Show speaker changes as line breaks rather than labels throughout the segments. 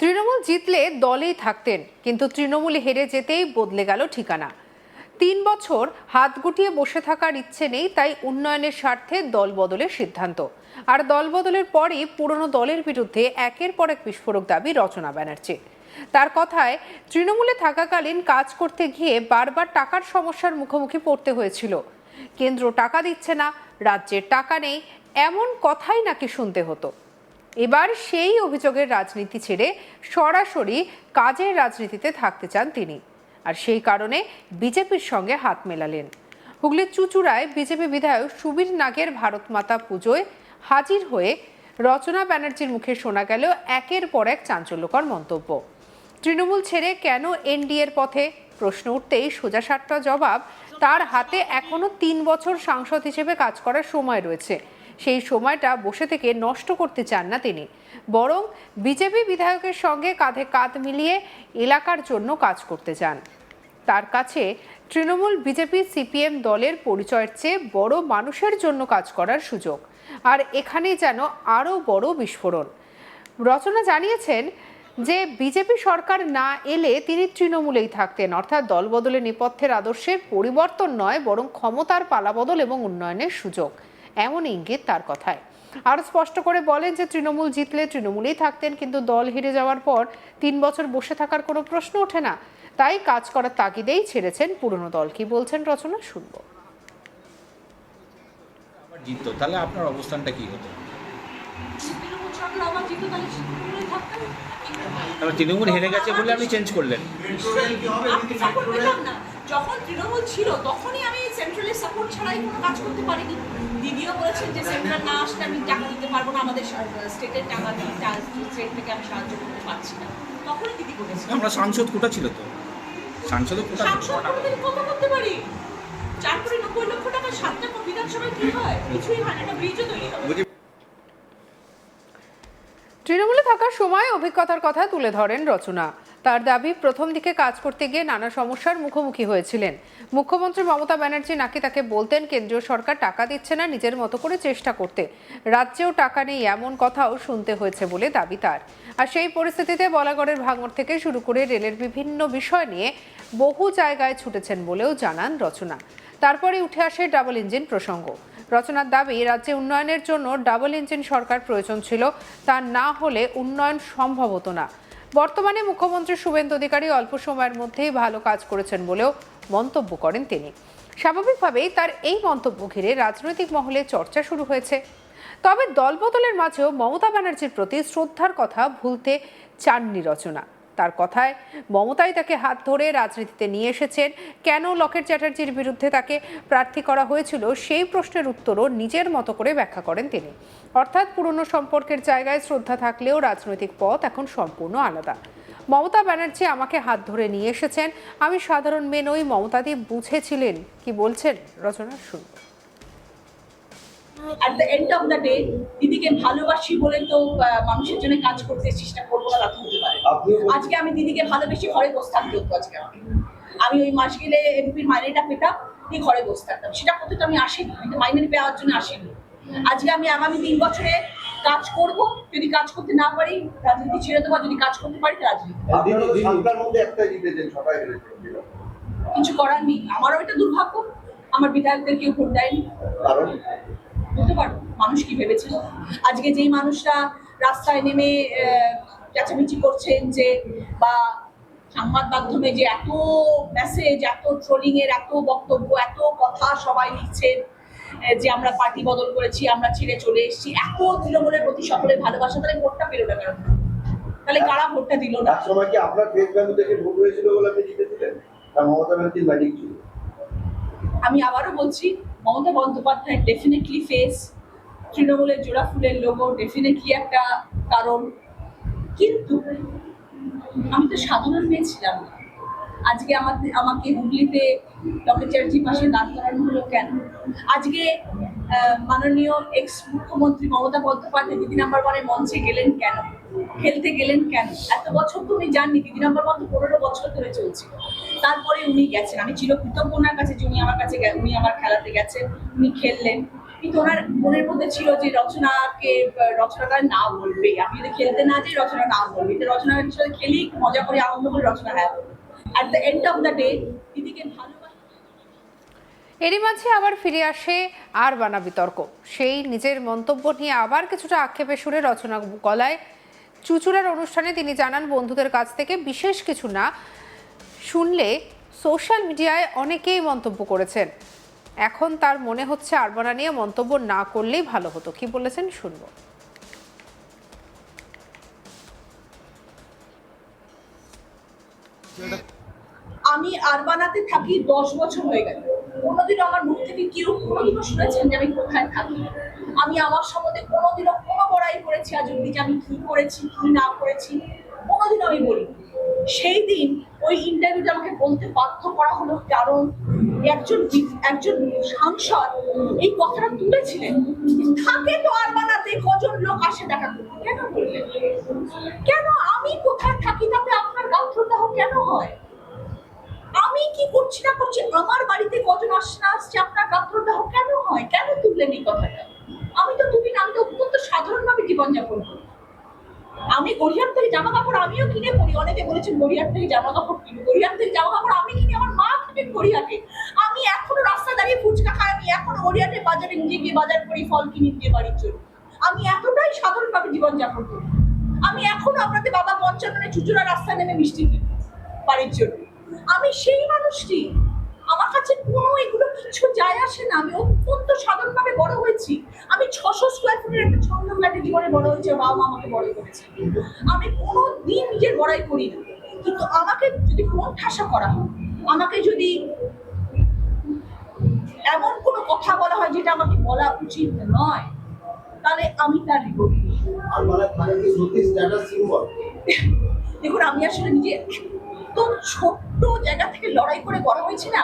তৃণমূল জিতলে দলেই থাকতেন, কিন্তু তৃণমূল হেরে যেতেই বদলে গেল ঠিকানা। 3 বছর হাত গুটিয়ে বসে থাকার ইচ্ছে নেই, তাই উন্নয়নের স্বার্থে দল বদলের সিদ্ধান্ত। আর দল বদলের পরই পুরনো দলের বিরুদ্ধে একের পর এক বিস্ফোরক দাবি রচনা ব্যানার্জি। তার কথায়, তৃণমূলে থাকাকালীন কাজ করতে গিয়ে বারবার টাকার সমস্যার মুখোমুখি পড়তে হয়েছিল। কেন্দ্র টাকা দিচ্ছে না, রাজ্যের টাকা নেই, এমন কথাই নাকি শুনতে হতো। এবার সেই অভিযোগের রাজনীতি ছেড়ে সরাসরি কাজের রাজনীতিতে থাকতে চান তিনি, আর সেই কারণে বিজেপির সঙ্গে হাত মেলালেন। হুগলির চুঁচুড়ায় বিজেপি বিধায়ক সুবীর নাগের ভারত মাতা পুজোয় হাজির হয়ে রচনা ব্যানার্জির মুখে শোনা গেল একের পর এক চাঞ্চল্যকর মন্তব্য। তৃণমূল ছেড়ে কেন এনডিএর পথে প্রশ্ন উঠতেই সোজাসাপটা জবাব, তার হাতে এখনো 3 বছর সাংসদ হিসেবে কাজ করার সময় রয়েছে। সেই সময়টা বসে থেকে নষ্ট করতে চান না তিনি, বরং বিজেপি বিধায়কের সঙ্গে কাঁধে কাঁধ মিলিয়ে এলাকার জন্য কাজ করতে চান। তার কাছে তৃণমূল, বিজেপি, সিপিএম দলের পরিচয়ের চেয়ে বড় মানুষের জন্য কাজ করার সুযোগ। আর এখানেই যেন আরও বড় বিস্ফোরণ। রচনা জানিয়েছেন যে বিজেপি সরকার না এলে তিনি তৃণমূলেই থাকতেন, অর্থাৎ দলবদলের নেপথ্যের আদর্শের পরিবর্তন নয়, বরং ক্ষমতার পালাবদল এবং উন্নয়নের সুযোগ, এমন ইঙ্গিত তার কথায়। আরও স্পষ্ট করে বলেন যে তৃণমূল জিতলে তৃণমূলেই থাকতেন, কিন্তু দল হেরে যাওয়ার পর 3 বছর বসে থাকার কোনো প্রশ্ন ওঠে না, তাই কাজ করার তাগিদেই ছেড়েছেন পুরনো দল। কি বলছেন রচনা, শুনবো।
আবার জিততো, তাহলে আপনার অবস্থানটা কি হতো? তাহলে তৃণমূল হেরে গেছে বলে আপনি চেঞ্জ করলেন?
যখন তৃণমূল ছিল তখনই আমি সেন্ট্রালের সাপোর্ট ছাড়াই কোনো কাজ করতে পারিনি। দিদিও বলেছেন যে সেন্ট্রাল না আসলে আমি টাকা দিতে পারবো না, আমাদের স্টেটের টাকা স্টেট থেকে আমি সাহায্য করতে পারছি না, তখনই দিদি বলেছেন।
আমরা সাংসদ কোটা ছিল তো, সাংসদ
কত করতে পারি? 4,90,00,000 টাকা 7টা বিধানসভায় কি হয়? কিছুই হয় না, একটা ব্রিজও তৈরি হবে।
তৃণমূলে থাকার সময় অভিজ্ঞতার কথা তুলে ধরেন রচনা। তার দাবি, প্রথম দিকে কাজ করতে গিয়ে নানা সমস্যার মুখোমুখি হয়েছিলেন। মুখ্যমন্ত্রী মমতা ব্যানার্জি নাকি তাকে বলতেন কেন্দ্রীয় সরকার টাকা দিচ্ছে না, নিজের মতো করে চেষ্টা করতে। রাজ্যেও টাকা নেই, এমন কথাও শুনতে হয়েছে বলে দাবি তার। আর সেই পরিস্থিতিতে বলাগড়ের ভাঙড় থেকে শুরু করে রেলের বিভিন্ন বিষয় নিয়ে বহু জায়গায় ছুটেছেন বলেও জানান রচনা। তারপরে উঠে আসে ডাবল ইঞ্জিন প্রসঙ্গ। রচনার দাবি, রাজ্যে উন্নয়নের জন্য ডাবল ইঞ্জিন সরকার প্রয়োজন ছিল, তা না হলে উন্নয়ন সম্ভব হতো না। বর্তমানে মুখ্যমন্ত্রী শুভেন্দু অধিকারী অল্প সময়ের মধ্যেই ভালো কাজ করেছেন বলেও মন্তব্য করেন তিনি। স্বাভাবিকভাবেই তার এই মন্তব্য ঘিরে রাজনৈতিক মহলে চর্চা শুরু হয়েছে। তবে দলবদলের মাঝেও মমতা ব্যানার্জির প্রতি শ্রদ্ধার কথা ভুলতে চাননি রচনা। তার কথায়, মমতাই তাকে হাত ধরে রাজনীতিতে নিয়ে এসেছেন। কেন লকেট চ্যাটার্জির বিরুদ্ধে তাকে প্রার্থী করা হয়েছিল, সেই প্রশ্নের উত্তরও নিজের মতো করে ব্যাখ্যা করেন তিনি। অর্থাৎ পুরনো সম্পর্কের জায়গায় শ্রদ্ধা থাকলেও রাজনৈতিক পথ এখন সম্পূর্ণ আলাদা। মমতা ব্যানার্জি আমাকে হাত ধরে নিয়ে এসেছেন, আমি সাধারণ মেয়ে নই, মমতাদি বুঝেছিলেন। কি বলছেন রচনা, শুনব।
At the end of the day, দিদিকে ভালোবাসি বলে তো মানুষের জন্য কাজ করতে চেষ্টা করবো না, তা হতে পারে। আজকে আমি দিদিকে ভালোবেসে ঘরে বসে থাকতে হতো। আজকে আমি ওই মাস গেলে এমপির মাইনেটা পেতাম, দিয়ে ঘরে বসে থাকতাম। সেটা করতে তো আমি আসিনি, আমি মাইনে পাওয়ার জন্য আসিনি। আজকে আমি আগামী 3 বছরে কাজ করব, যদি কাজ করতে না পারি রাজনীতি ছেড়ে দেবো, যদি কাজ করতে পারি রাজনীতি। কিছু করার নেই, আমারও এটা দুর্ভাগ্য, আমার বিধায়কদের কেউ ভোট দেয়নি। বলতে পারো মানুষ কি ভেবেছিল? আজকে যেই মানুষরা রাস্তায় নেমে চেঁচামেচি করছেন, যে বা সংবাদ মাধ্যমে যে এত মেসেজ, এত ট্রোলিং এর এত বক্তব্য, এত কথা সবাই লিখছেন যে আমরা পার্টি বদল করেছি, আমরা ছেড়ে চলে এসেছি, এত তৃণমূলের প্রতি সকলের ভালোবাসা, তাহলে ভোটটা পেল না কেন? তাহলে কারা ভোটটা দিল না?
সময় কি আপনার ফেস ভ্যালু থেকে ভোট হয়েছিল বলে আপনি জিতেছিলেন, না মমতা ব্যানার্জির ম্যাজিক ছিল?
আমি আবারও বলছি, মমতা বন্দ্যোপাধ্যায় ডেফিনেটলি ফেস, তৃণমূলের জোড়া ফুলের লোগো ডেফিনেটলি একটা কারণ, কিন্তু আমি তো সাধারণ মেয়ে ছিলাম না। আজকে আমাকে হুগলিতে লকেট চ্যাটার্জির পাশে দাঁড় করানো হলো কেন? আজকে মাননীয় এক্স মুখ্যমন্ত্রী মমতা বন্দ্যোপাধ্যায় দিদি নাম্বার 1-এর মঞ্চে গেলেন কেন? খেলতে গেলেন কেন? এত বছর তো উনি যাননি, দিদি নাম্বার 1 তো 15 বছর ধরে চলছিল। তারপরে উনি গেছেন, আমি চিরকৃতজ্ঞ ওনার কাছে যে উনি আমার কাছে, উনি আমার খেলাতে গেছেন, উনি খেললেন। কিন্তু ওনার মনের মধ্যে ছিল যে রচনাটা না বলবে, আমি যদি খেলতে না যাই রচনা না বলবে, এটা রচনার সাথে খেলি মজা করে আনন্দ করে রচনা হ্যাঁ at the end of the day দিদিকে ভালোবাসা।
এরই মাঝে আবার ফিরে আসে আরবানা বিতর্ক। সেই নিজের মন্তব্য নিয়ে আবার কিছুটা আক্ষেপে সুরে রচনা গলায় চুচুড়ার অনুষ্ঠানে তিনি জানান, বন্ধুদের কাছ থেকে বিশেষ কিছু না শুনলে সোশ্যাল মিডিয়ায় অনেকেই মন্তব্য করেছেন। এখন তার মনে হচ্ছে আরবানা নিয়ে মন্তব্য না করলেই ভালো হতো। কি বলেছেন শুনবো।
আমি আরবানাতে থাকি 10 বছর হয়ে গেল। কোনোদিনও আমার মুখ থেকে কেউ কোনোদিনও শুনেছেন যে আমি কোথায় থাকি? আমি আমার সম্বন্ধে কোনোদিনও কোনো বড়াই করেছি আজ অব্দি যে আমি কি করেছি কি না করেছি কোনোদিনও আমি বলি। সেই দিন ওই ইন্টারভিউটা আমাকে বলতে বাধ্য করা হলো কারণ একজন সাংসদ এই কথাটা তুলেছিলেন। থাকে তো আরবানাতে কজন লোক আসে দেখা করতে, কেন বললেন? কেন আমি কোথায় থাকি তাতে আপনার গাত্রদাহ কেন হয়? আমি কি করছি না করছি, আমার বাড়িতে কজন আসছে না আসছে আপনার গাত্রদাহ কেন হয়? কেন তুললেন এই কথাটা? আমি তো তুলি না, আমি তো অত্যন্ত সাধারণভাবে জীবনযাপন করি। আমি গড়িয়ার থেকে জামা কাপড় আমিও কিনে পরি। অনেকে বলেছেন গড়িয়ার থেকে জামা কাপড় কিনে, গড়িয়ার থেকে জামা কাপড় আমি কিনি, আমার মা থাকেন গড়িয়াতে। আমি এখনো রাস্তা দাঁড়িয়ে ফুচকা খাই, আমি এখনো গড়িয়াতে বাজারে নিজে গিয়ে বাজার করি, ফল কিনে দিয়ে বাড়ির জন্য। আমি এতটাই সাধারণভাবে জীবনযাপন করি। আমি এখনো আপনাদের বাবা পঞ্চান্নে চুচুড়া রাস্তা নেমে মিষ্টি কিনি বাড়ির জন্য। আমি সেই মানুষটি, আমার কাছে কোনো এগুলো কিছু যায় আসে না। আমি অত্যন্ত সাধারণভাবে বড় হয়েছি। আমি 600 স্কোয়ার ফুটের একটা ছোট্ট ফ্ল্যাটে জীবনে বড় হয়েছে, বাবা মা আমাকে বড় করেছে। আমি কোনো দিন নিজের বড়াই করি না, কিন্তু আমাকে যদি কোন ঠাসা করা হয়, আমাকে যদি এমন কোনো কথা বলা হয় যেটা আমাকে বলা উচিত নয়, তাহলে আমি তার রিপোর্ট করি। দেখুন, আমি আসলে নিজে তো ছোট্ট জায়গা থেকে লড়াই করে বড় হয়েছি না।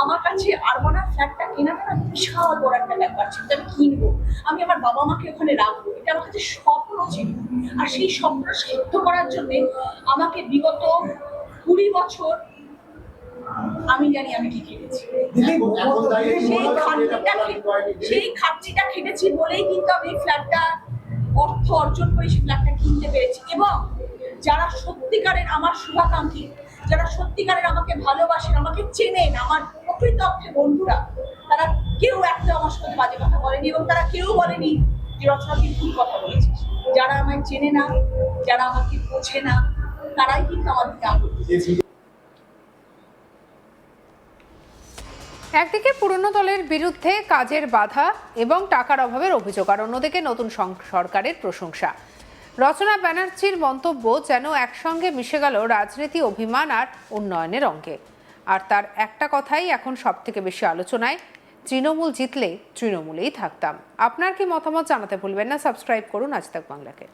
আমার কাছে আরবানার ফ্ল্যাটটা কেনাটা না বিশাল বড় একটা ব্যাপার ছিল। আমি কিনবো, আমি আমার বাবা মাকে ওখানে রাখবো, এটা আমার কাছে স্বপ্ন ছিল। আর সেই স্বপ্ন সিদ্ধ করার জন্য আমাকে বিগত 20 বছর আমি জানি আমি কি খেটেছি। সেই খাটনিটা খেটেছি বলেই কিন্তু আমি ফ্ল্যাটটা অর্থ অর্জন করে সেই ফ্ল্যাটটা কিনতে পেরেছি। এবং যারা সত্যিকারের আমার শুভাকাঙ্ক্ষী, যারা সত্যিকারের আমাকে ভালোবাসেন, আমাকে চেনেন, আমার প্রকৃত অর্থে বন্ধুরা, তারা কেউ একটা আমার সাথে বাজে কথা বলেনি এবং তারা কেউ বলেনি যে রচনা তুই ভুল কথা বলেছিস। যারা আমায় চেনে না, যারা আমাকে বোঝে না, তারাই কিন্তু আমার দিকে আগ্রহ।
একদিকে পুরনো দলের বিরুদ্ধে কাজের বাধা এবং টাকার অভাবের অভিযোগ, আর অন্যদিকে নতুন সরকারের প্রশংসা। রচনা ব্যানার্জির মন্তব্য যেন একসঙ্গে মিশে গেল রাজনীতি, অভিমান আর উন্নয়নের অঙ্গে। আর তার একটা কথাই এখন সবথেকে বেশি আলোচনায়, তৃণমূল জিতলে তৃণমূলেই থাকতাম। আপনার কি মতামত জানাতে ভুলবেন না। সাবস্ক্রাইব করুন আজ তাক বাংলাকে।